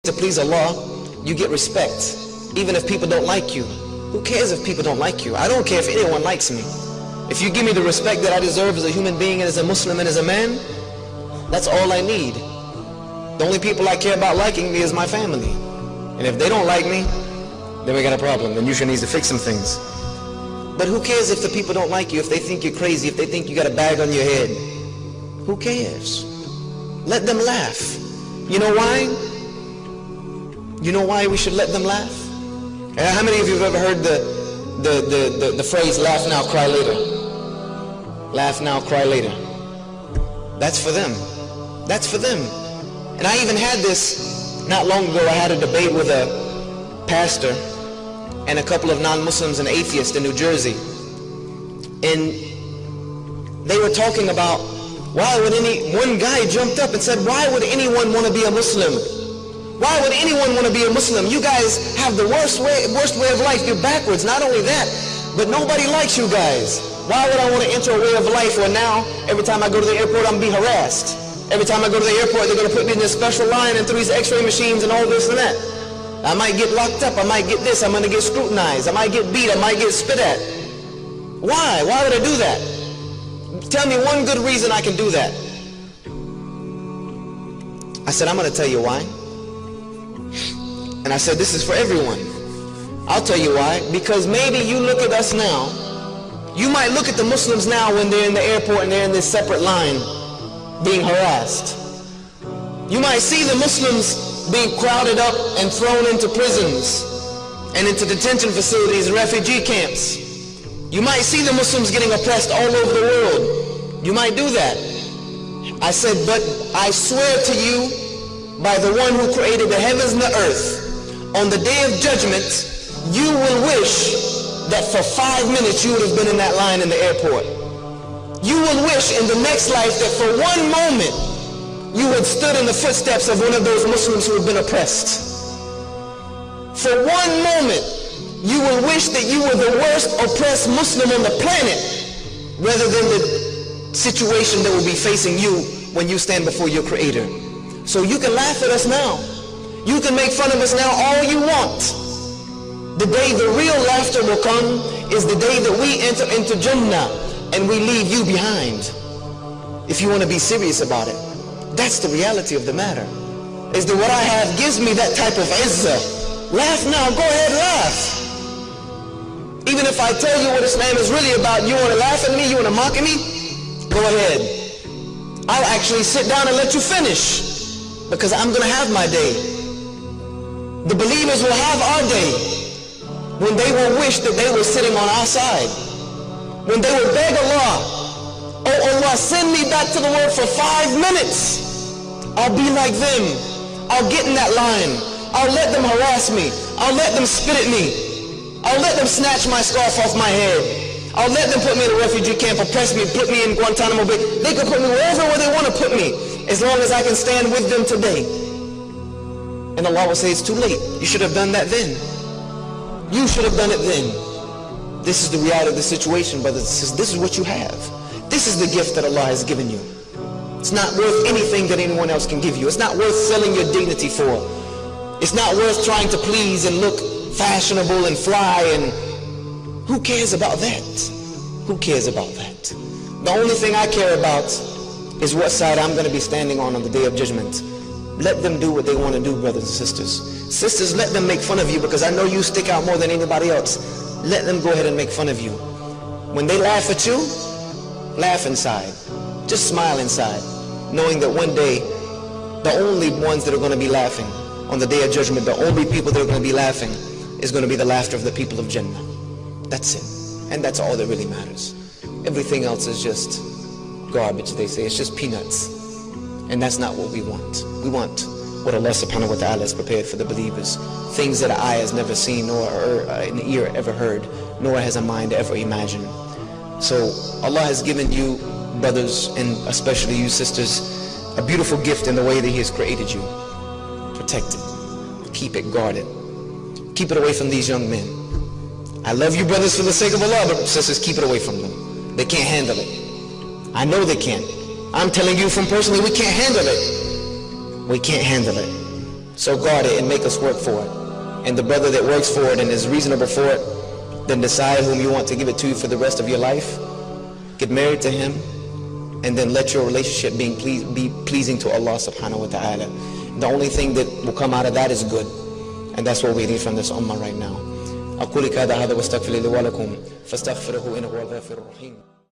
to please Allah, you get respect, even if people don't like you. Who cares if people don't like you? I don't care if anyone likes me. If you give me the respect that I deserve as a human being and as a Muslim and as a man, that's all I need. The only people I care about liking me is my family. And if they don't like me, then we got a problem. Then you should need to fix some things. But who cares if the people don't like you, if they think you're crazy, if they think you got a bag on your head? Who cares? Let them laugh. You know why? You know why we should let them laugh? How many of you have ever heard the phrase, laugh now, cry later? Laugh now, cry later. That's for them. That's for them. And I even had this not long ago. I had a debate with a pastor and a couple of non-Muslims and atheists in New Jersey. And they were talking about one guy jumped up and said, why would anyone want to be a Muslim? Why would anyone want to be a Muslim? You guys have the worst way of life. You're backwards. Not only that, but nobody likes you guys. Why would I want to enter a way of life where now, every time I go to the airport, I'm being harassed? Every time I go to the airport, they're going to put me in this special line and through these x-ray machines and all this and that. I might get locked up. I might get this. I'm going to get scrutinized. I might get beat. I might get spit at. Why? Why would I do that? Tell me one good reason I can do that. I said, I'm going to tell you why. And I said, this is for everyone. I'll tell you why. Because maybe you look at us now. You might look at the Muslims now when they're in the airport and they're in this separate line being harassed. You might see the Muslims being crowded up and thrown into prisons and into detention facilities and refugee camps. You might see the Muslims getting oppressed all over the world. You might do that. I said, but I swear to you by the one who created the heavens and the earth, on the day of judgment, you will wish that for 5 minutes you would have been in that line in the airport. You will wish in the next life that for one moment you had stood in the footsteps of one of those Muslims who had been oppressed. For one moment you will wish that you were the worst oppressed Muslim on the planet, rather than the situation that will be facing you when you stand before your Creator. So you can laugh at us now. You can make fun of us now all you want. The day the real laughter will come is the day that we enter into Jannah and we leave you behind. If you want to be serious about it, that's the reality of the matter. Is that what I have gives me that type of izzah. Laugh now, go ahead, laugh. Even if I tell you what Islam is really about, you want to laugh at me, you want to mock at me, go ahead. I'll actually sit down and let you finish, because I'm going to have my day. The believers will have our day, when they will wish that they were sitting on our side, when they will beg Allah, oh Allah, send me back to the world for 5 minutes. I'll be like them. I'll get in that line. I'll let them harass me. I'll let them spit at me. I'll let them snatch my scarf off my head. I'll let them put me in a refugee camp, oppress me, put me in Guantanamo Bay. They can put me wherever they want to put me, as long as I can stand with them today. And Allah will say, it's too late. You should have done that then. You should have done it then. This is the reality of the situation, brothers and sisters. This is what you have. This is the gift that Allah has given you. It's not worth anything that anyone else can give you. It's not worth selling your dignity for. It's not worth trying to please and look fashionable and fly, and who cares about that? Who cares about that? The only thing I care about is what side I'm going to be standing on the day of judgment. Let them do what they want to do, brothers and sisters. Sisters, let them make fun of you, because I know you stick out more than anybody else. Let them go ahead and make fun of you. When they laugh at you, laugh inside. Just smile inside, knowing that one day, the only ones that are going to be laughing on the day of judgment, the only people that are going to be laughing is going to be the laughter of the people of Jannah. That's it. And that's all that really matters. Everything else is just garbage, they say. It's just peanuts. And that's not what we want. We want what Allah subhanahu wa ta'ala has prepared for the believers. Things that an eye has never seen, nor an ear ever heard, nor has a mind ever imagined. So Allah has given you, brothers, and especially you sisters, a beautiful gift in the way that He has created you. Protect it. Keep it guarded. Keep it away from these young men. I love you, brothers, for the sake of Allah, but sisters, keep it away from them. They can't handle it. I know they can't. I'm telling you from personally, we can't handle it. We can't handle it. So guard it and make us work for it. And the brother that works for it and is reasonable for it, then decide whom you want to give it to for the rest of your life. Get married to him, and then let your relationship be pleasing to Allah subhanahu wa ta'ala. The only thing that will come out of that is good. And that's what we need from this ummah right now. أقول هذا واستغفر لي ولكم فاستغفره إنه هو الغفور الرحيم.